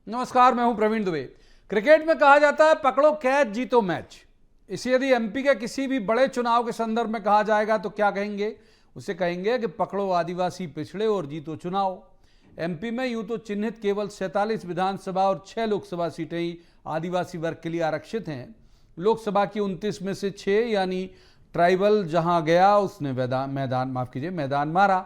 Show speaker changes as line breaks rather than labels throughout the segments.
नमस्कार, मैं हूं प्रवीण दुबे। क्रिकेट में कहा जाता है पकड़ो कैच जीतो मैच। इसे यदि एमपी के किसी भी बड़े चुनाव के संदर्भ में कहा जाएगा तो क्या कहेंगे? उसे कहेंगे कि पकड़ो आदिवासी पिछड़े और जीतो चुनाव। एमपी में यूं तो चिन्हित केवल 47 विधानसभा और 6 लोकसभा सीटें ही आदिवासी वर्ग के लिए आरक्षित हैं। लोकसभा की 29 में से 6 यानी ट्राइबल जहां गया उसने मैदान मारा।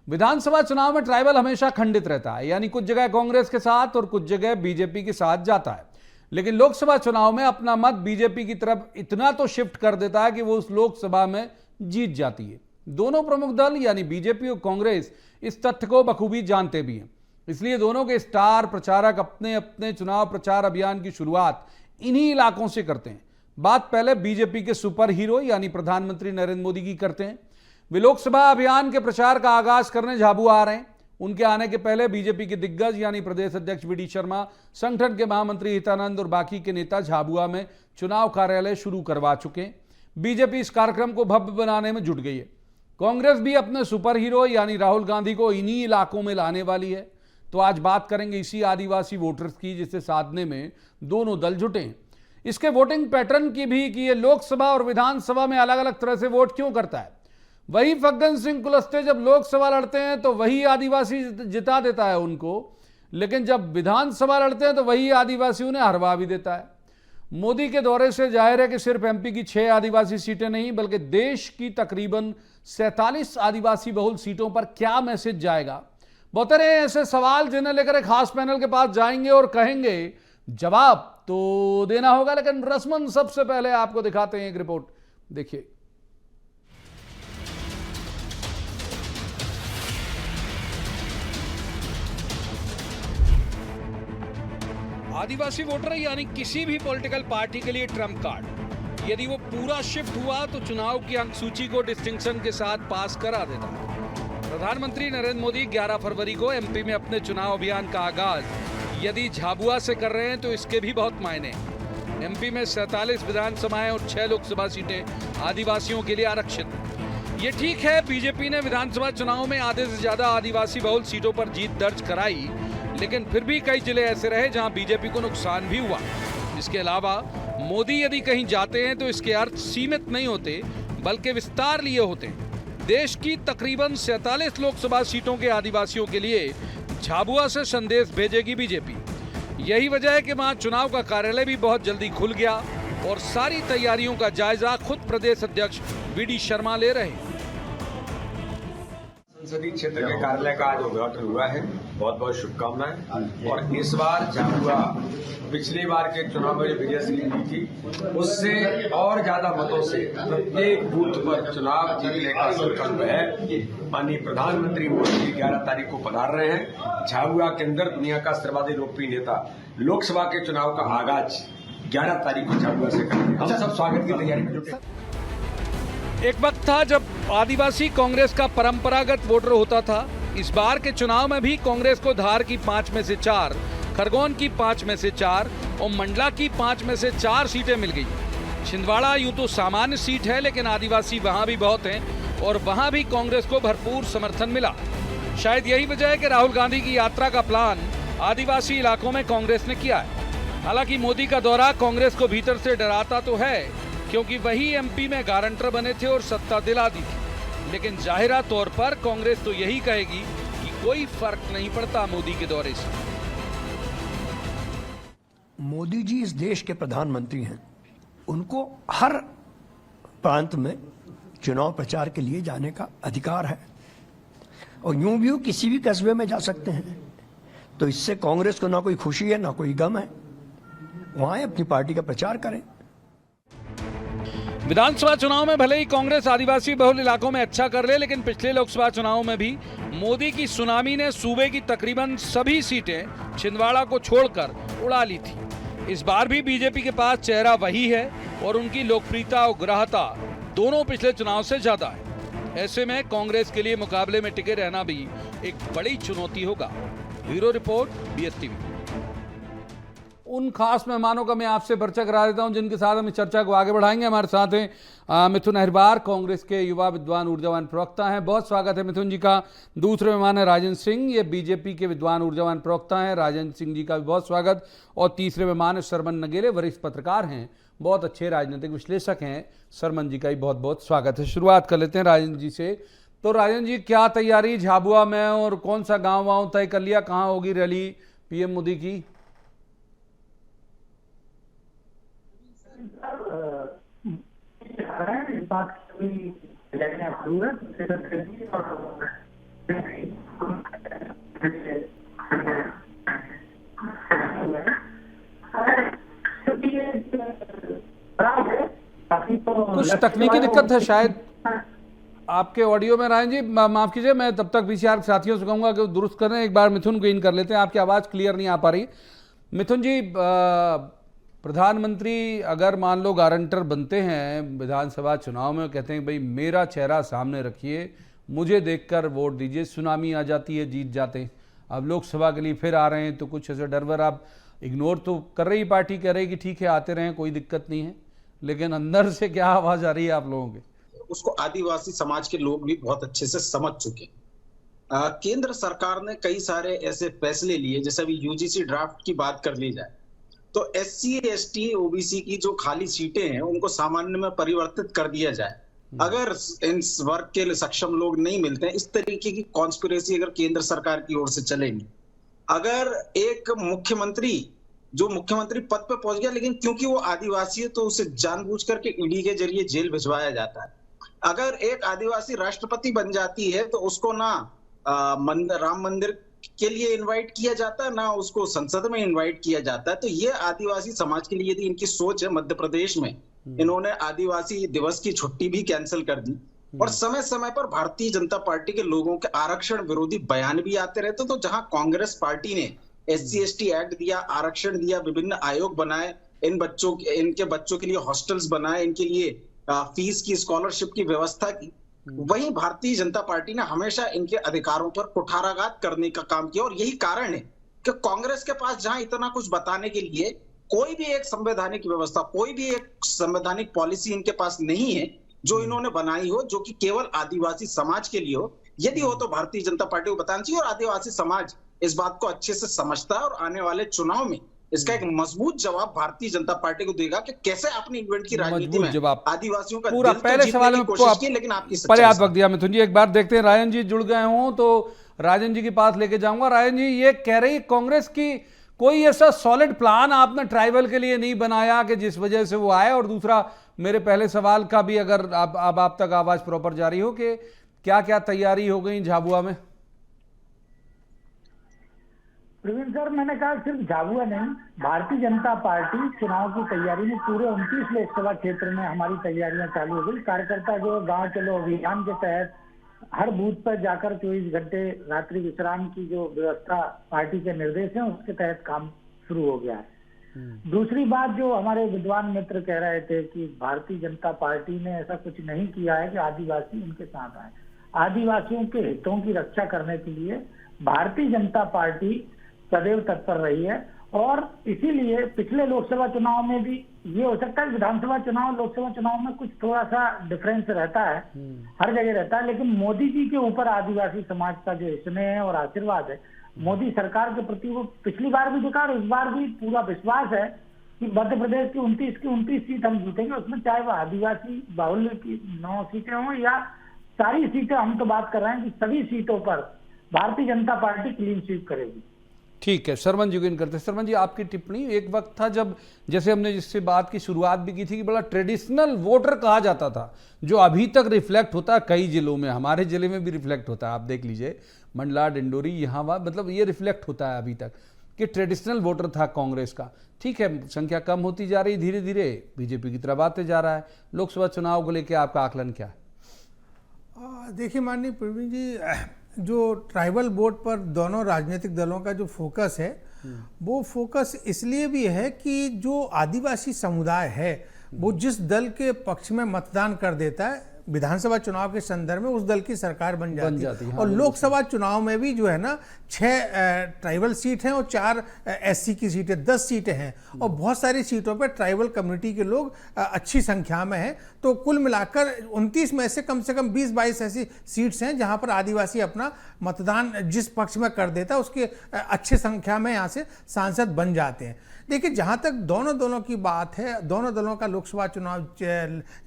विधानसभा चुनाव में ट्राइबल हमेशा खंडित रहता है, यानी कुछ जगह कांग्रेस के साथ और कुछ जगह बीजेपी के साथ जाता है। लेकिन लोकसभा चुनाव में अपना मत बीजेपी की तरफ इतना तो शिफ्ट कर देता है कि वो उस लोकसभा में जीत जाती है। दोनों प्रमुख दल यानी बीजेपी और कांग्रेस इस तथ्य को बखूबी जानते भी हैं। इसलिए दोनों के स्टार प्रचारक अपने अपने चुनाव प्रचार अभियान की शुरुआत इन्हीं इलाकों से करते हैं। बात पहले बीजेपी के सुपर हीरो यानी प्रधानमंत्री नरेंद्र मोदी की करते हैं। वे लोकसभा अभियान के प्रचार का आगाज करने झाबुआ आ रहे हैं। उनके आने के पहले बीजेपी के दिग्गज यानी प्रदेश अध्यक्ष वी डी शर्मा, संगठन के महामंत्री हितानंद और बाकी के नेता झाबुआ में चुनाव कार्यालय शुरू करवा चुके हैं। बीजेपी इस कार्यक्रम को भव्य बनाने में जुट गई है। कांग्रेस भी अपने सुपर हीरो यानी राहुल गांधी को इन्हीं इलाकों में लाने वाली है। तो आज बात करेंगे इसी आदिवासी वोटर्स की, जिसे साधने में दोनों दल जुटे हैं। इसके वोटिंग पैटर्न की भी कि ये लोकसभा और विधानसभा में अलग अलग तरह से वोट क्यों करता है। वही फग्गन सिंह कुलस्ते जब लोकसभा लड़ते हैं तो वही आदिवासी जिता देता है उनको, लेकिन जब विधानसभा लड़ते हैं तो वही आदिवासी उन्हें हरवा भी देता है। मोदी के दौरे से जाहिर है कि सिर्फ एमपी की 6 आदिवासी सीटें नहीं बल्कि देश की तकरीबन 47 आदिवासी बहुल सीटों पर क्या मैसेज जाएगा। बहुत सारे ऐसे सवाल जिन्हें लेकर एक खास पैनल के पास जाएंगे और कहेंगे जवाब तो देना होगा, लेकिन रस्मन सबसे पहले आपको दिखाते हैं एक रिपोर्ट, देखिए। आदिवासी वोटर यानी किसी भी पॉलिटिकल पार्टी के लिए ट्रम्प कार्ड। यदि वो पूरा शिफ्ट हुआ तो चुनाव की अंक सूची को डिस्टिंक्शन के साथ पास करा देता है। प्रधानमंत्री नरेंद्र मोदी 11 फरवरी को एमपी में अपने चुनाव अभियान का आगाज यदि झाबुआ से कर रहे हैं तो इसके भी बहुत मायने हैं। एमपी में 47 विधानसभाएं और 6 लोकसभा सीटें आदिवासियों के लिए आरक्षित। ये ठीक है, बीजेपी ने विधानसभा चुनाव में आधे से ज्यादा आदिवासी बहुल सीटों पर जीत दर्ज कराई, लेकिन फिर भी कई जिले ऐसे रहे जहां बीजेपी को नुकसान भी हुआ। इसके अलावा मोदी यदि कहीं जाते हैं तो इसके अर्थ सीमित नहीं होते बल्कि विस्तार लिए होते हैं। देश की तकरीबन 47 लोकसभा सीटों के आदिवासियों के लिए झाबुआ से संदेश भेजेगी बीजेपी। यही वजह है कि वहां चुनाव का कार्यालय भी बहुत जल्दी खुल गया और सारी तैयारियों का जायजा खुद प्रदेश अध्यक्ष वी डी शर्मा ले रहे हैं।
संसदीय क्षेत्र के कार्यालय का आज उद्घाटन हुआ है। बहुत बहुत शुभकामनाएं। और इस बार झाबुआ पिछली बार के चुनाव में जो विजय की थी उससे और ज्यादा मतों से प्रत्येक बूथ पर चुनाव जीतने का संकल्प है। माननीय प्रधानमंत्री मोदी 11 तारीख को पधार रहे हैं। झाबुआ के अंदर दुनिया का सर्वाधिक लोकप्रिय नेता लोकसभा के चुनाव का आगाज 11 तारीख को झाबुआ से करेंगे। हम सब स्वागत की तैयारी में जुटे।
एक वक्त था जब आदिवासी कांग्रेस का परंपरागत वोटर होता था। इस बार के चुनाव में भी कांग्रेस को धार की 5 में से 4, खरगोन की 5 में से 4 और मंडला की 5 में से 4 सीटें मिल गई। छिंदवाड़ा यूं तो सामान्य सीट है, लेकिन आदिवासी वहां भी बहुत हैं और वहां भी कांग्रेस को भरपूर समर्थन मिला। शायद यही वजह है कि राहुल गांधी की यात्रा का प्लान आदिवासी इलाकों में कांग्रेस ने किया है। हालांकि मोदी का दौरा कांग्रेस को भीतर से डराता तो है, क्योंकि वही एमपी में गारंटर बने थे और सत्ता दिला दी थी। लेकिन जाहिरा तौर पर कांग्रेस तो यही कहेगी कि कोई फर्क नहीं पड़ता मोदी के दौरे से।
मोदी जी इस देश के प्रधानमंत्री हैं। उनको हर प्रांत में चुनाव प्रचार के लिए जाने का अधिकार है और यूं भी किसी भी कस्बे में जा सकते हैं। तो इससे कांग्रेस को ना कोई खुशी है ना कोई गम है। वहां अपनी पार्टी का प्रचार करें।
विधानसभा चुनाव में भले ही कांग्रेस आदिवासी बहुल इलाकों में अच्छा कर ले, लेकिन पिछले लोकसभा चुनाव में भी मोदी की सुनामी ने सूबे की तकरीबन सभी सीटें छिंदवाड़ा को छोड़कर उड़ा ली थी। इस बार भी बीजेपी के पास चेहरा वही है और उनकी लोकप्रियता और ग्राह्यता दोनों पिछले चुनाव से ज्यादा है। ऐसे में कांग्रेस के लिए मुकाबले में टिके रहना भी एक बड़ी चुनौती होगा। Bureau report, BS TV। उन खास मेहमानों का मैं आपसे परिचय करा देता हूं जिनके साथ हम इस चर्चा को आगे बढ़ाएंगे। हमारे साथ हैं मिथुन अहिरबार, कांग्रेस के युवा विद्वान ऊर्जावान प्रवक्ता हैं। बहुत स्वागत है मिथुन जी का। दूसरे मेहमान है राजेंद्र सिंह, ये बीजेपी के विद्वान ऊर्जावान प्रवक्ता हैं। राजेंद्र सिंह जी का भी बहुत स्वागत। और तीसरे मेहमान है सरमन नगेले, वरिष्ठ पत्रकार हैं, बहुत अच्छे राजनीतिक विश्लेषक हैं। सरमन जी का भी बहुत बहुत स्वागत है। शुरुआत कर लेते हैं राजेंद्र जी से। तो राजेंद्र जी, क्या तैयारी झाबुआ में, और कौन सा गाँव वाँव तय कर लिया, कहाँ होगी रैली पीएम मोदी की? कुछ तकनीकी दिक्कत है शायद आपके ऑडियो में। राजन जी माफ कीजिए, मैं तब तक वीसीआर साथियों से कहूंगा कि वो दुरुस्त करें। एक बार मिथुन को इन कर लेते हैं, आपकी आवाज़ क्लियर नहीं आ पा रही। मिथुन जी, प्रधानमंत्री अगर मान लो गारंटर बनते हैं विधानसभा चुनाव में, कहते हैं भाई मेरा चेहरा सामने रखिए, मुझे देखकर वोट दीजिए, सुनामी आ जाती है, जीत जाते हैं। अब लोकसभा के लिए फिर आ रहे हैं तो कुछ ऐसे डर आप इग्नोर तो कर रही पार्टी, कह रही कि ठीक है आते रहें, कोई दिक्कत नहीं है, लेकिन अंदर से क्या आवाज आ रही है आप लोगों के?
उसको आदिवासी समाज के लोग भी बहुत अच्छे से समझ चुके हैं। केंद्र सरकार ने कई सारे ऐसे फैसले लिए, जैसे अभी यूजीसी ड्राफ्ट की बात कर ली जाए तो SC ST OBC की जो खाली सीटें हैं उनको सामान्य में परिवर्तित कर दिया जाए। अगर इन वर्ग के सक्षम लोग नहीं मिलते हैं, इस तरीके की कॉन्स्पिरेसी अगर केंद्र सरकार की ओर से चलेगी, अगर एक मुख्यमंत्री जो मुख्यमंत्री पद पे पहुंच गया लेकिन क्योंकि वो आदिवासी है तो उसे जानबूझ करके ईडी के जरिए जेल भिजवाया जाता है। अगर एक आदिवासी राष्ट्रपति बन जाती है तो उसको ना राम मंदिर के लिए इनवाइट किया जाता है, ना उसको संसद में इनवाइट किया जाता है। तो ये आदिवासी समाज के लिए यदि इनकी सोच है, मध्य प्रदेश में इन्होंने आदिवासी दिवस की छुट्टी भी कैंसिल कर दी और समय समय पर भारतीय जनता पार्टी के लोगों के आरक्षण विरोधी बयान भी आते रहते। तो जहां कांग्रेस पार्टी ने SC ST एक्ट दिया, आरक्षण दिया, विभिन्न आयोग बनाए, इनके बच्चों के लिए हॉस्टल्स बनाए, इनके लिए फीस की, स्कॉलरशिप की व्यवस्था की, वहीं भारतीय जनता पार्टी ने हमेशा इनके अधिकारों पर कुठाराघात करने का काम किया। और यही कारण है कि कांग्रेस के पास जहां इतना कुछ बताने के लिए कोई भी एक संवैधानिक व्यवस्था, कोई भी एक संवैधानिक पॉलिसी इनके पास नहीं है जो इन्होंने बनाई हो, जो कि केवल आदिवासी समाज के लिए हो। यदि हो तो भारतीय जनता पार्टी को बताना चाहिए और आदिवासी समाज इस बात को अच्छे से समझता है और आने वाले चुनाव में इसका एक मजबूत जवाब भारतीय जनता पार्टी को देगा कि कैसे अपनी इवेंट की राजनीति में आदिवासियों का
पूरा
दिल
पहले
तो
सवाल में
कोशिश की, लेकिन आपकी
पर्याप्त वक्त दिया। मिथुन जी एक बार देखते हैं, राजन जी जुड़ गए हों तो राजन जी के पास लेके जाऊंगा। राजन जी, ये कह रही कांग्रेस की कोई ऐसा सॉलिड प्लान आपने ट्राइबल के लिए नहीं बनाया कि जिस वजह से वो आए? और दूसरा मेरे पहले सवाल का भी अगर आप तक आवाज प्रॉपर जा रही हो कि क्या क्या तैयारी हो गई झाबुआ में?
प्रवीण सर, मैंने कहा सिर्फ झाबुआ नहीं, भारतीय जनता पार्टी चुनाव की तैयारी में पूरे 29 लोकसभा क्षेत्र में हमारी तैयारियां चालू हो गई। कार्यकर्ता जो गांव चलो अभियान के तहत हर बूथ पर जाकर 24 घंटे रात्रि विश्राम की जो व्यवस्था पार्टी के निर्देश है उसके तहत काम शुरू हो गया है। दूसरी बात जो हमारे विद्वान मित्र कह रहे थे कि भारतीय जनता पार्टी ने ऐसा कुछ नहीं किया है कि आदिवासी उनके साथ आए। आदिवासियों के हितों की रक्षा करने के लिए भारतीय जनता पार्टी सदैव तत्पर रही है और इसीलिए पिछले लोकसभा चुनाव में भी ये हो सकता है विधानसभा चुनाव लोकसभा चुनाव में कुछ थोड़ा सा डिफरेंस रहता है, हर जगह रहता है, लेकिन मोदी जी के ऊपर आदिवासी समाज का जो स्नेह है और आशीर्वाद है मोदी सरकार के प्रति, वो पिछली बार भी दिखा और इस बार भी पूरा विश्वास है कि मध्य प्रदेश की 29 सीट हम जीतेंगे। उसमें चाहे वो आदिवासी बाहुल्य की 9 सीटें हों या सारी सीटें, हम तो बात कर रहे हैं कि सभी सीटों पर Bharatiya Janata party clean sweep करेगी।
ठीक है, सरमन जी को इन करते हैं। सरमन जी, आपकी टिप्पणी। एक वक्त था जब, जैसे हमने जिससे बात की शुरुआत भी की थी, कि बड़ा ट्रेडिशनल वोटर कहा जाता था, जो अभी तक रिफ्लेक्ट होता है कई जिलों में, हमारे जिले में भी रिफ्लेक्ट होता है। आप देख लीजिए मंडला, डिंडोरी, यहाँ वहाँ, मतलब ये रिफ्लेक्ट होता है अभी तक कि ट्रेडिशनल वोटर था कांग्रेस का। ठीक है, संख्या कम होती जा रही, धीरे धीरे बीजेपी की तरफ आते जा रहा है। लोकसभा चुनाव को लेकर आपका आकलन क्या है?
देखिए माननीय प्रवीण जी, जो ट्राइबल वोट पर दोनों राजनीतिक दलों का जो फोकस है वो फोकस इसलिए भी है कि जो आदिवासी समुदाय है वो जिस दल के पक्ष में मतदान कर देता है विधानसभा चुनाव के संदर्भ में उस दल की सरकार बन जाती है।
हाँ,
और लोकसभा चुनाव में भी जो है ना 6 ट्राइबल सीट हैं और 4 SC की सीटें, 10 सीटें हैं और बहुत सारी सीटों पर ट्राइबल कम्युनिटी के लोग अच्छी संख्या में हैं। तो कुल मिलाकर 29 में से कम 20-22 ऐसी सीट्स हैं जहां पर आदिवासी अपना मतदान जिस पक्ष में कर देता है उसके अच्छी संख्या में यहाँ से सांसद बन जाते हैं। देखिए, जहां तक दोनों दलों की बात है, दोनों दलों का लोकसभा चुनाव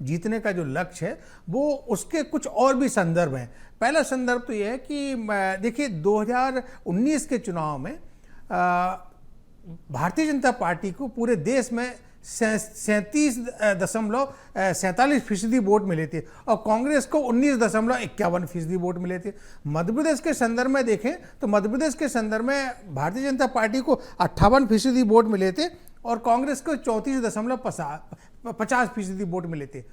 जीतने का जो लक्ष्य है वो उसके कुछ और भी संदर्भ हैं। पहला संदर्भ तो यह है कि देखिए 2019 के चुनाव में भारतीय जनता पार्टी को पूरे देश में 37.47% वोट मिले थे और कांग्रेस को 19.51% वोट मिले थे। मध्य प्रदेश के संदर्भ में देखें तो मध्य प्रदेश के संदर्भ में भारतीय जनता पार्टी को 58% वोट मिले थे और कांग्रेस को 34.50% वोट मिले थे।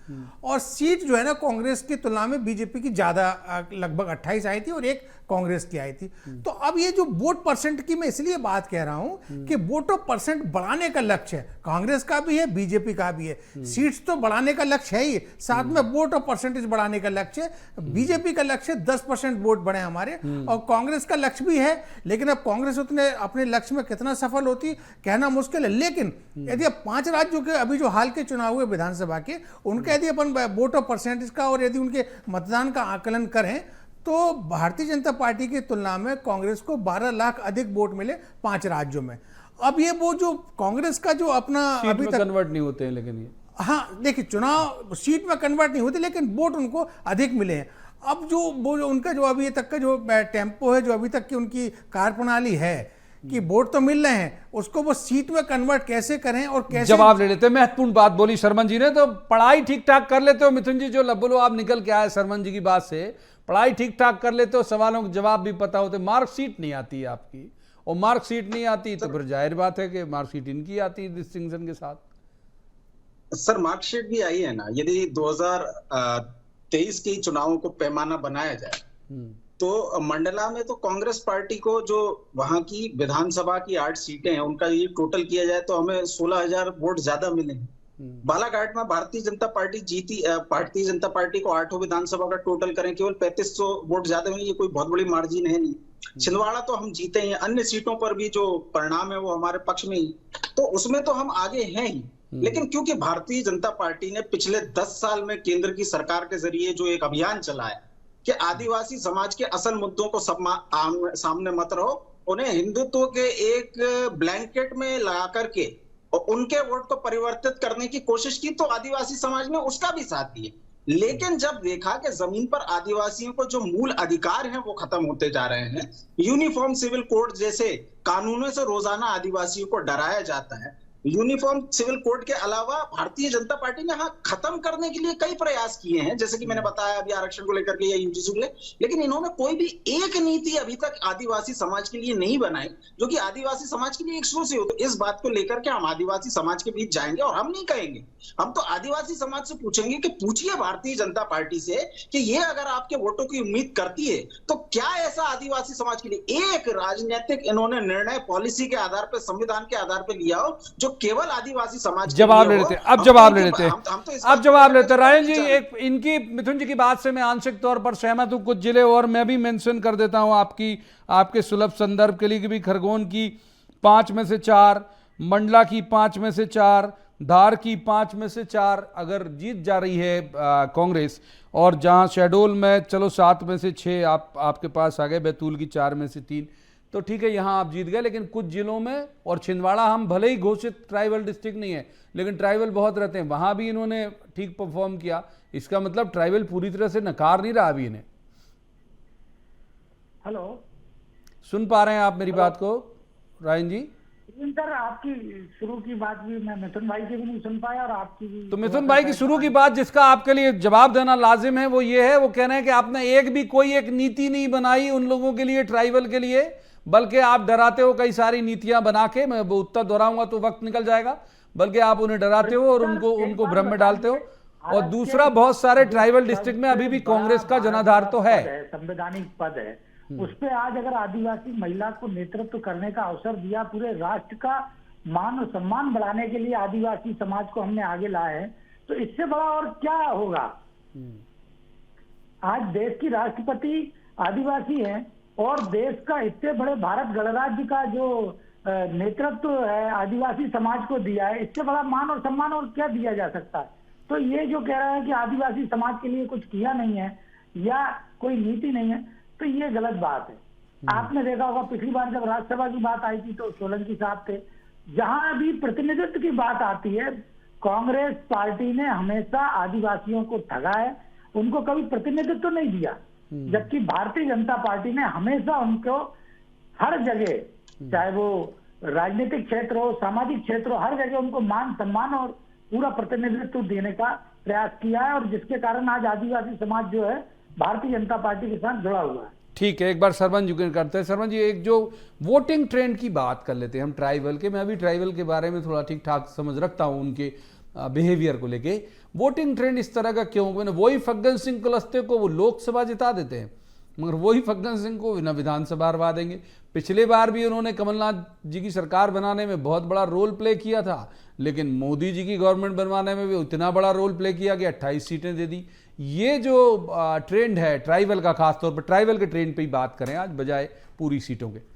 और सीट जो है ना कांग्रेस की तुलना में बीजेपी की ज्यादा लगभग 28 आई थी और 1 कांग्रेस की आई थी। तो अब ये जो वोट परसेंट की मैं इसलिए बात कह रहा हूं कि वोटों परसेंट बढ़ाने का लक्ष्य है, कांग्रेस का भी है, बीजेपी का भी है। सीट्स तो बढ़ाने का लक्ष्य है ही, साथ में वोट और परसेंटेज बढ़ाने का लक्ष्य है। बीजेपी का लक्ष्य 10% वोट बढ़े हमारे और कांग्रेस का लक्ष्य भी है, लेकिन अब कांग्रेस उतने अपने लक्ष्य में कितना सफल होती कहना मुश्किल है। लेकिन यदि अब 5 राज्यों के अभी जो हाल के चुनाव हुए विधानसभा के, उनका यदि अपन वोट और परसेंटेज का और यदि उनके मतदान का आकलन करें तो भारतीय जनता पार्टी की तुलना में कांग्रेस को 12 लाख अधिक वोट मिले 5 राज्यों में। अब ये वो जो कांग्रेस का जो अपना अभी तक
कन्वर्ट नहीं होते हैं, लेकिन ये
हाँ देखिए चुनाव सीट में कन्वर्ट नहीं होते लेकिन वोट उनको अधिक मिले हैं। अब जो उनका जो अभी तक का जो टेम्पो है, जो अभी तक की उनकी कार्यप्रणाली है कि वोट तो मिल रहे हैं, उसको वो सीट में कन्वर्ट कैसे करें और कैसे
जवाब ले लेते हैं। महत्वपूर्ण बात बोली शर्मन जी ने। तो पढ़ाई ठीक ठाक कर लेते हो मिथुन जी, जो बोलो आप निकल के आए शर्मन जी की बात से, पढ़ाई ठीक ठाक कर लेते हो, सवालों के जवाब भी पता होते, मार्कशीट नहीं आती है आपकी, और मार्कशीट नहीं आती तो फिर जाहिर बात है कि मार्कशीट इनकी आती है डिस्टिंक्शन के साथ।
सर मार्कशीट भी आई है ना, यदि 2023 के चुनावों को पैमाना बनाया जाए तो मंडला में तो कांग्रेस पार्टी को जो वहां की विधानसभा की 8 सीटें हैं उनका ये टोटल किया जाए तो हमें 16,000 वोट ज्यादा मिले। बालाघाट में भारतीय जनता पार्टी जीती, भारतीय जनता पार्टी को 8 विधानसभा का टोटल करें केवल 3500 वोट ज्यादा मिले, ये कोई बहुत बड़ी मार्जिन है नहीं। छिंदवाड़ा तो हम जीते हैं, अन्य सीटों पर भी जो परिणाम है वो हमारे पक्ष में ही, तो उसमें तो हम आगे हैं ही। लेकिन क्योंकि भारतीय जनता पार्टी ने पिछले 10 साल में केंद्र की सरकार के जरिए जो एक अभियान चलाया कि आदिवासी समाज के असल मुद्दों को सामने मत रहो, उन्हें हिंदुत्व के एक ब्लैंकेट में लगा करके और उनके वोट को परिवर्तित करने की कोशिश की, तो आदिवासी समाज ने उसका भी साथ दिया। लेकिन जब देखा कि जमीन पर आदिवासियों को जो मूल अधिकार हैं वो खत्म होते जा रहे हैं, यूनिफॉर्म सिविल कोड जैसे कानूनों से रोजाना आदिवासियों को डराया जाता है, यूनिफॉर्म सिविल कोड के अलावा भारतीय जनता पार्टी ने हाँ खत्म करने के लिए कई प्रयास किए हैं, जैसे कि मैंने बताया अभी आरक्षण को लेकर के या यूजीसी को लेकर, लेकिन इन्होंने कोई भी एक नीति अभी तक आदिवासी समाज के लिए नहीं बनाई जो कि आदिवासी समाज के लिए एक्सक्लूसिव हो। तो इस बात को लेकर के हम आदिवासी समाज के बीच जाएंगे और हम नहीं कहेंगे, हम तो आदिवासी समाज से पूछेंगे कि पूछिए भारतीय जनता पार्टी से कि ये अगर आपके वोटों की उम्मीद करती है तो क्या ऐसा आदिवासी समाज के लिए एक राजनीतिक इन्होंने निर्णय पॉलिसी के आधार पर, संविधान के आधार पर लिया हो जो केवल आदिवासी समाज
जवाब ले लेते, अब जवाब ले लेते, अब जवाब लेते। रायन जी, एक इनकी मिथुन जी की बात से मैं आंशिक तौर पर सहमत हूं। कुछ जिले और मैं भी मेंशन कर देता हूं आपके सुलभ संदर्भ के लिए कि भी खरगोन की 5 में से 4, मंडला की 5 में से 4, धार की 5 में से 4 अगर जीत जा रही है कांग्रेस, और जहां शहडोल में चलो 7 में से 6 आपके पास आ गए, बैतूल की 4 में से 3, तो ठीक है यहां आप जीत गए। लेकिन कुछ जिलों में, और छिंदवाड़ा हम भले ही घोषित ट्राइबल डिस्ट्रिक्ट नहीं है लेकिन ट्राइबल बहुत रहते हैं, वहां भी इन्होंने ठीक परफॉर्म किया। इसका मतलब ट्राइबल पूरी तरह से नकार नहीं रहा अभी इन्हें।
हेलो,
सुन पा रहे हैं आप मेरी बात को रायन जी?
सर आपकी शुरू की बात भी मैं मिथुन भाई की भी नहीं सुन पाया और आपकी भी।
तो मिथुन भाई की शुरू की बात जिसका आपके लिए जवाब देना लाजिम है वो ये है, वो कह रहे हैं कि आपने कोई एक नीति नहीं बनाई उन लोगों के लिए, ट्राइबल के लिए, बल्कि आप डराते हो कई सारी नीतियां बना के। मैं उत्तर दोहराऊंगा तो वक्त निकल जाएगा, बल्कि आप उन्हें डराते हो और उनको भ्रम में डालते हो। और दूसरा, बहुत सारे ट्राइबल डिस्ट्रिक्ट में अभी भी कांग्रेस का जनाधार तो है,
संवैधानिक पद है, उस पे आज अगर आदिवासी महिला को नेतृत्व करने का अवसर दिया, पूरे राष्ट्र का मान और सम्मान बढ़ाने के लिए आदिवासी समाज को हमने आगे लाए हैं, तो इससे बड़ा और क्या होगा। आज देश की राष्ट्रपति आदिवासी हैं और देश का इतने बड़े भारत गणराज्य का जो नेतृत्व है आदिवासी समाज को दिया है, इससे बड़ा मान और सम्मान और क्या दिया जा सकता है। तो ये जो कह रहा है कि आदिवासी समाज के लिए कुछ किया नहीं है या कोई नीति नहीं है, तो ये गलत बात है। आपने देखा होगा पिछली बार जब राज्यसभा की बात आई थी तो सोलंकी साहब थे। जहां भी प्रतिनिधित्व की बात आती है, कांग्रेस पार्टी ने हमेशा आदिवासियों को ठगा है, उनको कभी प्रतिनिधित्व नहीं दिया। जबकि भारतीय जनता पार्टी ने हमेशा उनको हर जगह, चाहे वो राजनीतिक क्षेत्र हो, सामाजिक क्षेत्र हो, हर जगह उनको मान सम्मान और पूरा प्रतिनिधित्व देने का प्रयास किया है, और जिसके कारण आज आदिवासी समाज जो है भारतीय जनता पार्टी के साथ जुड़ा हुआ है।
ठीक है, एक बार सरवन जी करते हैं। सरवन जी, एक जो वोटिंग ट्रेंड की बात कर लेते हैं हम ट्राइबल के। मैं अभी ट्राइबल के बारे में थोड़ा ठीक ठाक समझ रखता हूँ, उनके बिहेवियर को लेके। वोटिंग ट्रेंड इस तरह का क्यों? मैंने वही फग्गन सिंह कुलस्ते को वो लोकसभा जिता देते हैं, मगर वही फग्गन सिंह को ना विधानसभा हरवा देंगे। पिछले बार भी उन्होंने कमलनाथ जी की सरकार बनाने में बहुत बड़ा रोल प्ले किया था, लेकिन मोदी जी की गवर्नमेंट बनवाने में भी उतना बड़ा रोल प्ले किया कि 28 सीटें दे दी। ये जो ट्रेंड है ट्राइबल का, खासतौर पर ट्राइबल के ट्रेंड पे ही बात करें आज बजाय पूरी सीटों के।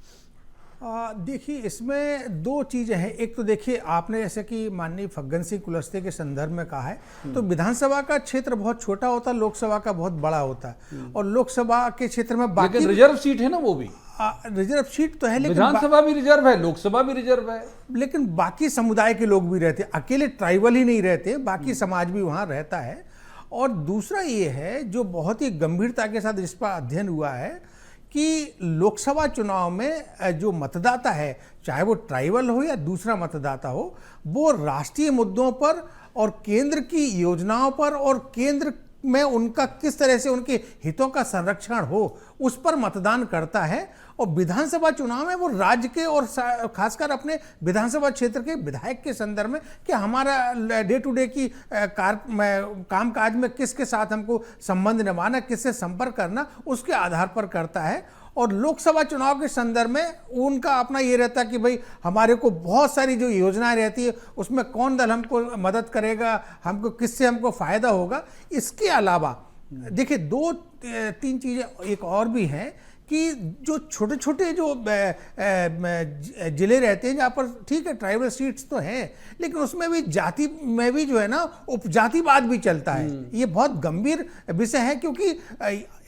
देखिए, इसमें दो चीज़ें हैं। एक तो देखिए, आपने जैसे कि माननीय फग्गन सिंह कुलस्ते के संदर्भ में कहा है, तो विधानसभा का क्षेत्र बहुत छोटा होता है, लोकसभा का बहुत बड़ा होता है। और लोकसभा के क्षेत्र में बाकी
रिजर्व सीट है ना, वो भी
रिजर्व सीट तो है, लेकिन
विधानसभा भी रिजर्व है, लोकसभा भी रिजर्व है,
लेकिन बाकी समुदाय के लोग भी रहते हैं, अकेले ट्राइबल ही नहीं रहते, बाकी समाज भी वहाँ रहता है। और दूसरा ये है जो बहुत ही गंभीरता के साथ इस पर अध्ययन हुआ है कि लोकसभा चुनाव में जो मतदाता है, चाहे वो ट्राइबल हो या दूसरा मतदाता हो, वो राष्ट्रीय मुद्दों पर और केंद्र की योजनाओं पर और केंद्र में उनका किस तरह से उनके हितों का संरक्षण हो, उस पर मतदान करता है। और विधानसभा चुनाव में वो राज्य के और खासकर अपने विधानसभा क्षेत्र के विधायक के संदर्भ में कि हमारा डे टू डे की कामकाज में किसके साथ हमको संबंध निभाना, किससे संपर्क करना, उसके आधार पर करता है। और लोकसभा चुनाव के संदर्भ में उनका अपना ये रहता है कि भाई हमारे को बहुत सारी जो योजनाएं रहती है उसमें कौन दल हमको मदद करेगा, हमको किससे हमको फायदा होगा। इसके अलावा देखिए, दो तीन चीजें एक और भी हैं कि जो छोटे छोटे जो जिले रहते हैं जहाँ पर ठीक है ट्राइबल सीट्स तो हैं, लेकिन उसमें भी जाति में भी जो है ना उपजातिवाद भी चलता है। ये बहुत गंभीर विषय है, क्योंकि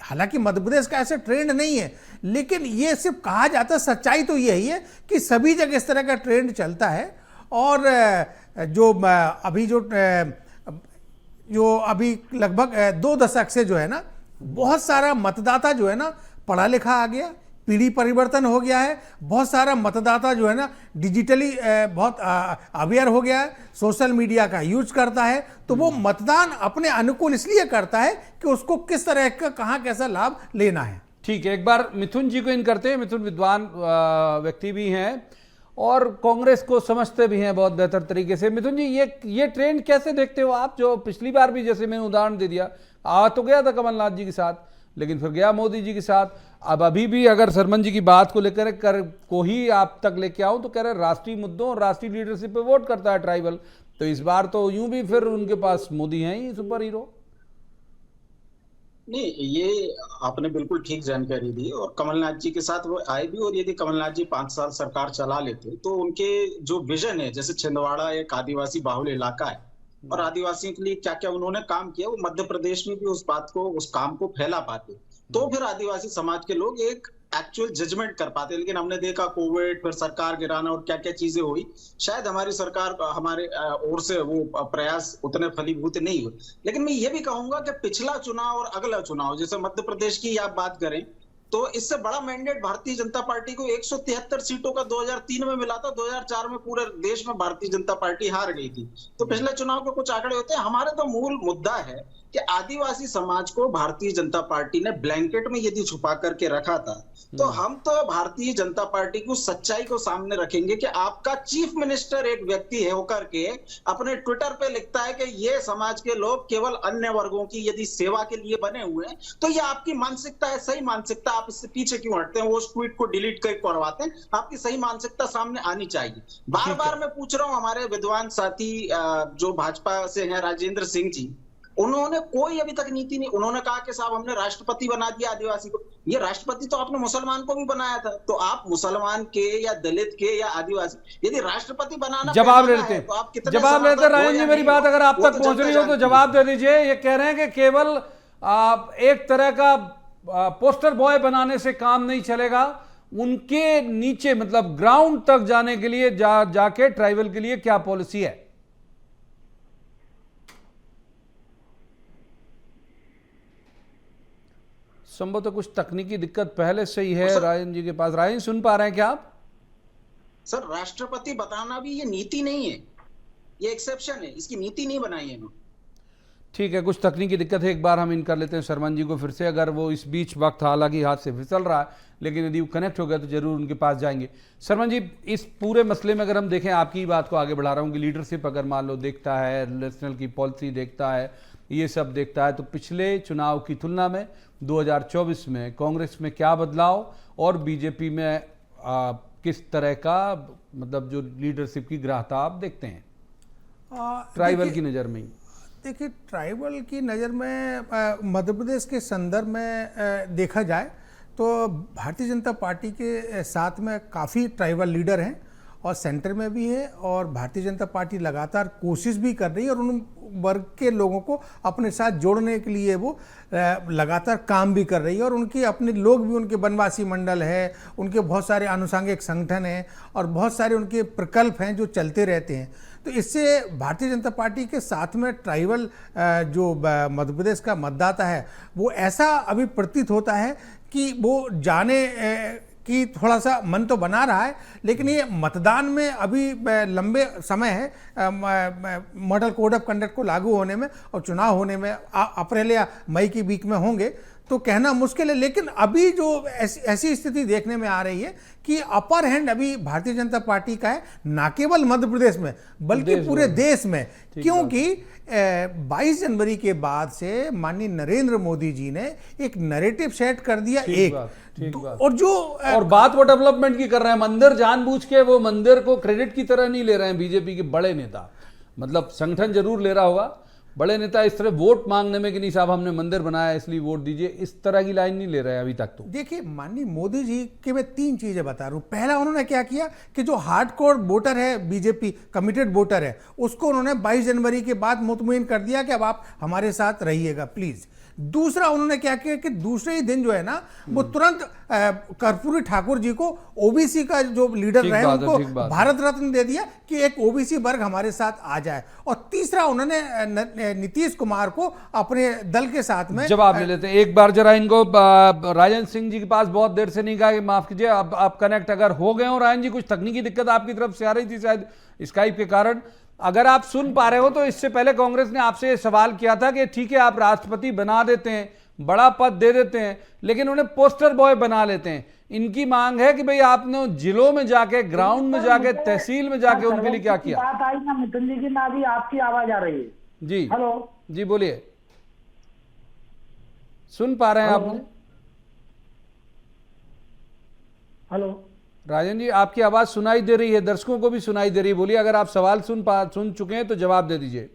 हालांकि मध्य प्रदेश का ऐसा ट्रेंड नहीं है, लेकिन ये सिर्फ कहा जाता है, सच्चाई तो यही है कि सभी जगह इस तरह का ट्रेंड चलता है। और जो अभी लगभग 2 दशक से जो है ना बहुत सारा मतदाता जो है ना पढ़ा लिखा आ गया, पीढ़ी परिवर्तन हो गया है, बहुत सारा मतदाता जो है ना डिजिटली बहुत अवेयर हो गया है, सोशल मीडिया का यूज करता है, तो वो मतदान अपने अनुकूल इसलिए करता है कि उसको किस तरह का कहाँ कैसा लाभ लेना है।
ठीक है, एक बार मिथुन जी को इन करते हैं। मिथुन विद्वान व्यक्ति भी हैं और कांग्रेस को समझते भी हैं बहुत बेहतर तरीके से। मिथुन जी, ये ट्रेंड कैसे देखते हो आप, जो पिछली बार भी जैसे मैंने उदाहरण दे दिया, आ तो गया था कमलनाथ जी के साथ, लेकिन फिर गया मोदी जी के साथ। अब अभी भी अगर सरमन जी की बात को लेकर को ही आप तक लेके आऊं तो कह रहे राष्ट्रीय मुद्दों और राष्ट्रीय लीडरशिप पे वोट करता है ट्राइबल। तो इस बार तो यूं भी फिर उनके पास मोदी हैं ही सुपर हीरो।
नहीं, ये आपने बिल्कुल ठीक जानकारी दी। और कमलनाथ जी के साथ वो आए भी, और यदि कमलनाथ जी 5 साल सरकार चला लेते तो उनके जो विजन है, जैसे छिंदवाड़ा एक आदिवासी बाहुल इलाका है और आदिवासियों के लिए क्या क्या उन्होंने काम किया, वो मध्य प्रदेश में भी उस काम को फैला पाते, तो फिर आदिवासी समाज के लोग एक एक्चुअल जजमेंट कर पाते। लेकिन हमने देखा कोविड, फिर सरकार गिराना और क्या क्या चीजें हुई, शायद हमारी सरकार हमारे ओर से वो प्रयास उतने फलीभूत नहीं हुए। लेकिन मैं ये भी कहूंगा कि पिछला चुनाव और अगला चुनाव, जैसे मध्य प्रदेश की आप बात करें, तो इससे बड़ा मैंडेट भारतीय जनता पार्टी को 173 सीटों का 2003 में मिला था। 2004 में पूरे देश में भारतीय जनता पार्टी हार गई थी। तो पिछले चुनाव के कुछ आंकड़े होते हैं। हमारे तो मूल मुद्दा है कि आदिवासी समाज को भारतीय जनता पार्टी ने ब्लैंकेट में यदि छुपा करके रखा था, तो हम तो भारतीय जनता पार्टी को सच्चाई को सामने रखेंगे कि आपका चीफ मिनिस्टर एक व्यक्ति है होकर के अपने ट्विटर पे लिखता है कि ये समाज के लोग केवल अन्य वर्गों की यदि सेवा के लिए बने हुए हैं, तो ये आपकी मानसिकता है, सही मानसिकता। आप इससे पीछे क्यों हटते हैं, वो उस ट्वीट को डिलीट करवाते हैं? आपकी सही मानसिकता सामने आनी चाहिए। बार बार मैं पूछ रहा हूं, हमारे विद्वान साथी जो भाजपा से हैं, राजेंद्र सिंह जी, उन्होंने कोई अभी तक नीति नहीं, उन्होंने कहा कि साहब हमने राष्ट्रपति बना दिया आदिवासी को। ये राष्ट्रपति तो आपने मुसलमान को भी बनाया था, तो आप मुसलमान के या दलित के या आदिवासी यदि राष्ट्रपति बनाना
जवाब ले
पहचाना
लेते
है, तो आप कितने
जवाब लेते
समर्थक हो
राजन जी,
या
मेरी
नहीं
बात
हो,
अगर आप
वो
तक
तो
पहुंच
जनता
रही हो तो
जानती
जवाब दे दीजिए। ये कह रहे हैं कि केवल एक तरह का पोस्टर बॉय बनाने से काम नहीं चलेगा, उनके नीचे मतलब ग्राउंड तक जाने के लिए जाके ट्राइबल के लिए क्या पॉलिसी है? संभवतः कुछ तकनीकी दिक्कत पहले से ही है राजन जी के पास। राजन सुन पा रहे हैं क्या आप?
सर, राष्ट्रपति बताना भी ये नीति नहीं है, ये एक्सेप्शन है, इसकी नीति नहीं बनाई है इन्होंने।
ठीक है, कुछ तकनीकी दिक्कत है, एक बार हम इन कर लेते हैं शर्मन जी को फिर से, अगर वो इस बीच वक्त हालांकि हाथ से फिसल रहा है, लेकिन यदि वो कनेक्ट हो गया तो जरूर उनके पास जाएंगे। शर्मन जी, इस पूरे मसले में अगर हम देखें, आपकी बात को आगे बढ़ा रहा हूँ कि लीडरशिप अगर मान लो देखता है, नेशनल की पॉलिसी देखता है, ये सब देखता है, तो पिछले चुनाव की तुलना में 2024 में कांग्रेस में क्या बदलाव और बीजेपी में किस तरह का मतलब जो लीडरशिप की ग्राह्यता आप देखते हैं ट्राइबल की नज़र में?
देखिए, ट्राइबल की नज़र में मध्य प्रदेश के संदर्भ में देखा जाए तो भारतीय जनता पार्टी के साथ में काफ़ी ट्राइबल लीडर हैं और सेंटर में भी है, और भारतीय जनता पार्टी लगातार कोशिश भी कर रही है और उन वर्ग के लोगों को अपने साथ जोड़ने के लिए वो लगातार काम भी कर रही है, और उनके अपने लोग भी, उनके वनवासी मंडल है, उनके बहुत सारे आनुषंगिक संगठन हैं और बहुत सारे उनके प्रकल्प हैं जो चलते रहते हैं। तो इससे भारतीय जनता पार्टी के साथ में ट्राइबल जो मध्य प्रदेश का मतदाता है वो ऐसा अभी प्रतीत होता है कि वो जाने कि थोड़ा सा मन तो बना रहा है, लेकिन ये मतदान में अभी लंबे समय है मॉडल कोड ऑफ कंडक्ट को लागू होने में, और चुनाव होने में अप्रैल या मई की बीच में होंगे, तो कहना मुश्किल है। लेकिन अभी जो ऐसी स्थिति देखने में आ रही है कि अपर हैंड अभी भारतीय जनता पार्टी का है, ना केवल मध्य प्रदेश में बल्कि पूरे देश में, क्योंकि 22 जनवरी के बाद से माननीय नरेंद्र मोदी जी ने एक नैरेटिव सेट कर दिया। और जो
और बात वो डेवलपमेंट की कर रहे हैं, मंदिर जानबूझ के वो मंदिर को क्रेडिट की तरह नहीं ले रहे हैं बीजेपी के बड़े नेता, मतलब संगठन जरूर ले रहा होगा, बड़े नेता इस तरह वोट मांगने में कि नहीं साहब हमने मंदिर बनाया इसलिए वोट दीजिए, इस तरह की लाइन नहीं ले रहे हैं अभी तक। तो
देखिए, माननीय मोदी जी के मैं 3 चीजें बता रहा हूं। पहला, उन्होंने क्या किया कि जो हार्डकोर वोटर है, बीजेपी कमिटेड वोटर है, उसको उन्होंने 22 जनवरी के बाद मुतमईन कर दिया कि अब आप हमारे साथ रहिएगा प्लीज। दूसरा, उन्होंने क्या किया कि दूसरे ही दिन जो है ना, वो तुरंत कर्पूरी ठाकुर जी को ओबीसी का जो लीडर रहे उनको भारत रत्न दे दिया कि एक ओबीसी वर्ग हमारे साथ आ जाए। और तीसरा, उन्होंने नीतीश कुमार को अपने दल के साथ में
जवाब ले लेते हैं एक बार जरा इनको। राजन सिंह जी के पास बहुत देर से नहीं कहा कि माफ कीजिए, अब आप कनेक्ट अगर हो गए हो राजन जी, कुछ तकनीकी दिक्कत आपकी तरफ से आ रही थी शायद स्काइप के कारण, अगर आप सुन पा रहे हो तो इससे पहले कांग्रेस ने आपसे सवाल किया था कि ठीक है आप राष्ट्रपति बना देते हैं, बड़ा पद दे देते हैं, लेकिन उन्हें पोस्टर बॉय बना लेते हैं। इनकी मांग है कि भाई आपने जिलों में जाके, ग्राउंड में जाके, तहसील में जाके उनके लिए क्या किया?
बात आई ना मिथुन जी की, ना भी आपकी आवाज आ रही है।
जी
हेलो
जी, बोलिए, सुन पा रहे हैं आप मुझे?
हेलो
राजन जी, आपकी आवाज सुनाई दे रही है, दर्शकों को भी सुनाई दे रही है, बोलिए। अगर आप सवाल सुन चुके हैं तो जवाब दे दीजिए।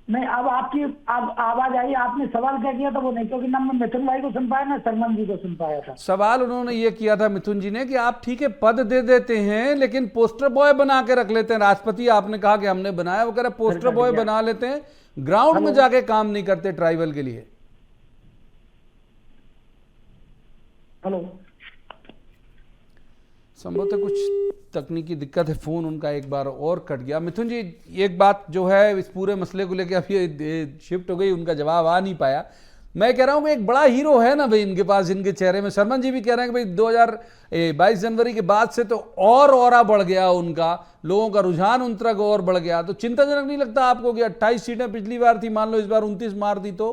नहीं, अब आपकी अब आवाज आई। आपने सवाल क्या किया था वो नहीं, क्योंकि ना मैं मिथुन भाई को सुन पाया ना शर्मन जी को सुन पाया था।
सवाल उन्होंने ये किया था मिथुन जी ने कि आप ठीक है पद दे देते हैं लेकिन पोस्टर बॉय बना के रख लेते हैं। राष्ट्रपति आपने कहा कि हमने बनाया, वो कह रहे पोस्टर बॉय बना लेते हैं, ग्राउंड में जाके काम नहीं करते ट्राइबल के लिए।
हेलो,
संभवतः कुछ तकनीकी दिक्कत है, फोन उनका एक बार और कट गया। मिथुन जी, एक बात जो है इस पूरे मसले को लेकर अभी शिफ्ट हो गई, उनका जवाब आ नहीं पाया। मैं कह रहा हूं कि एक बड़ा हीरो है ना भाई इनके पास, इनके चेहरे में। शर्मन जी भी कह रहे हैं कि भाई 22 जनवरी के बाद से तो और ऑरा बढ़ गया उनका, लोगों का रुझान उन तरफ और बढ़ गया। तो चिंताजनक नहीं लगता आपको कि 28 सीटें पिछली बार थी, मान लो इस बार 29 मार दी तो?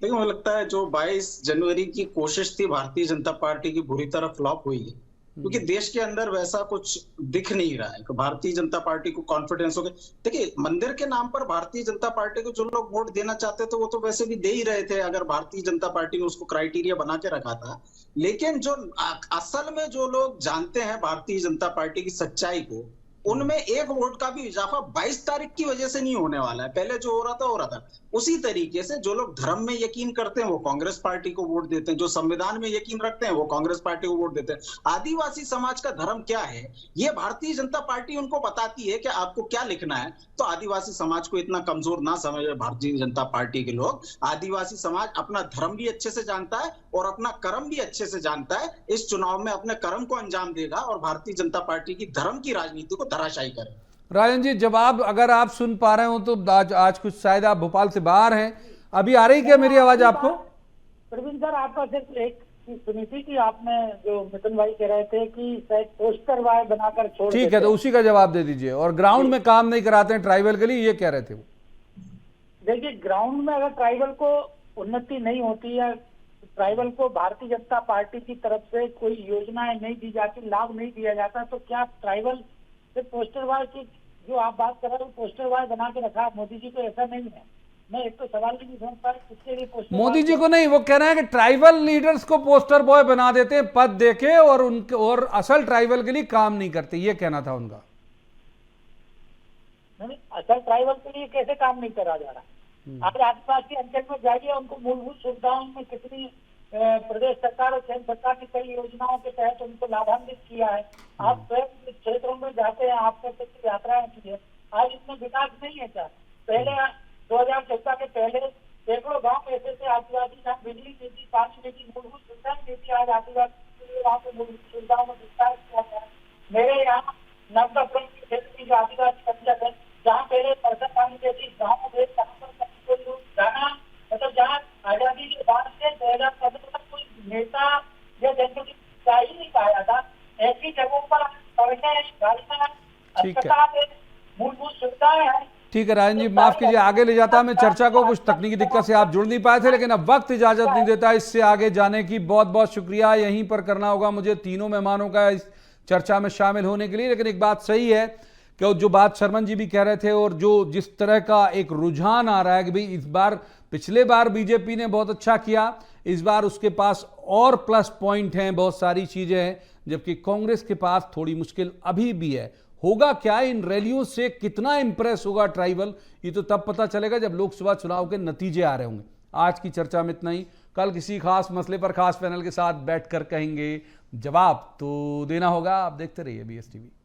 लेकिन मुझे लगता है जो 22 जनवरी की कोशिश थी भारतीय जनता पार्टी की बुरी तरह फ्लॉप हुई है, क्योंकि देश के अंदर वैसा कुछ दिख नहीं रहा है कि भारतीय जनता पार्टी को कॉन्फिडेंस हो गया। देखिए, मंदिर के नाम पर भारतीय जनता पार्टी को जो लोग वोट देना चाहते थे वो तो वैसे भी दे ही रहे थे, अगर भारतीय जनता पार्टी ने उसको क्राइटेरिया बना के रखा था। लेकिन जो असल में जो लोग जानते हैं भारतीय जनता पार्टी की सच्चाई को, उनमें 1 वोट का भी इजाफा 22 तारीख की वजह से नहीं होने वाला है। पहले जो हो रहा था। उसी तरीके से जो लोग धर्म में यकीन करते हैं वो कांग्रेस पार्टी को वोट देते हैं, जो संविधान में यकीन रखते हैं वो कांग्रेस पार्टी को वोट देते हैं। आदिवासी समाज का धर्म क्या है ये भारतीय जनता पार्टी उनको बताती है कि आपको क्या लिखना है। तो आदिवासी समाज को इतना कमजोर ना समझे भारतीय जनता पार्टी के लोग। आदिवासी समाज अपना धर्म भी अच्छे से जानता है और अपना कर्म भी अच्छे से जानता है। इस चुनाव में अपने कर्म को अंजाम देगा और भारतीय जनता पार्टी की धर्म की राजनीति को धराशायी करेगा।
राजन जी, जवाब अगर आप सुन पा रहे हो तो आज कुछ शायद आप भोपाल से बाहर हैं, अभी आ रही क्या मेरी आवाज आपको?
प्रवीण सर, आपका सिर्फ एक चीज सुनी थी कि आपने जो मिथुन भाई कह रहे थे कि शायद पोस्टर वाय बनाकर छोड़
ठीक है, तो उसी का जवाब दे दीजिए। और ग्राउंड में काम नहीं कराते हैं ट्राइबल के लिए, ये कह रहे थे वो।
देखिए, ग्राउंड में अगर ट्राइबल को उन्नति नहीं होती है, ट्राइबल को भारतीय जनता पार्टी की तरफ से कोई योजनाएं नहीं दी जाती, लाभ नहीं दिया जाता, तो क्या ट्राइबल सिर्फ पोस्टर वाय की जो आप बात कर रहे हो पोस्टर वाय बना के रखा मोदी जी को? ऐसा नहीं है। मैं एक तो सवाल भी नहीं समझ पाया किसके लिए पोस्टर
मोदी जी को नहीं, वो कह रहे हैं कि ट्राइबल लीडर्स को पोस्टर बॉय बना देते हैं पद देके, और उनके और असल ट्राइबल के लिए काम नहीं करते, ये कहना था उनका।
नहीं, असल ट्राइबल के लिए कैसे काम नहीं करा जा रहा? आप आदिवासी अंचल में जाइए, उनको मूलभूत सुविधाओं में कितनी प्रदेश सरकार और केंद्र सरकार की कई योजनाओं के तहत उनको लाभान्वित किया है। आप स्वयं क्षेत्रों में जाते हैं, आपने कितनी यात्राएं की है, आज इसमें विकास नहीं है। क्या पहले 2014 के पहले सैकड़ों गाँव ऐसे थे आदिवासी जहाँ बिजली नहीं थी, पानी नहीं थी, मूलभूत सुविधाएं नहीं थी। आज आदिवासी वहाँ पे मूलभूत सुविधाओं में विस्तार किया गया है। मेरे यहाँ नवकापुरम के क्षेत्र की जो आदिवासी पंचायत है, जहाँ पहले परसत पानी जैसी गाँव में जाना, मतलब जहाँ आजादी के बाद से 2015 तक कोई नेता या जनप्रतिनिधि जा ही नहीं पाया था, ऐसी जगहों पर पढ़ने, अस्पताल, मूलभूत सुविधाएं हैं।
ठीक है राजन जी, माफ कीजिए, आगे ले जाता मैं चर्चा को, कुछ तकनीकी दिक्कत से आप जुड़ नहीं पाए थे, लेकिन अब वक्त इजाजत नहीं देता इससे आगे जाने की। बहुत बहुत शुक्रिया, यहीं पर करना होगा मुझे तीनों मेहमानों का इस चर्चा में शामिल होने के लिए। लेकिन एक बात सही है कि जो बात शर्मन जी भी कह रहे थे, और जो जिस तरह का एक रुझान आ रहा है कि भाई इस बार, पिछले बार बीजेपी ने बहुत अच्छा किया, इस बार उसके पास और प्लस पॉइंट हैं, बहुत सारी चीजें हैं, जबकि कांग्रेस के पास थोड़ी मुश्किल अभी भी है। होगा क्या इन रैलियों से, कितना इंप्रेस होगा ट्राइबल, ये तो तब पता चलेगा जब लोकसभा चुनाव के नतीजे आ रहे होंगे। आज की चर्चा में इतना ही, कल किसी खास मसले पर खास पैनल के साथ बैठकर कहेंगे, जवाब तो देना होगा। आप देखते रहिए BSTV।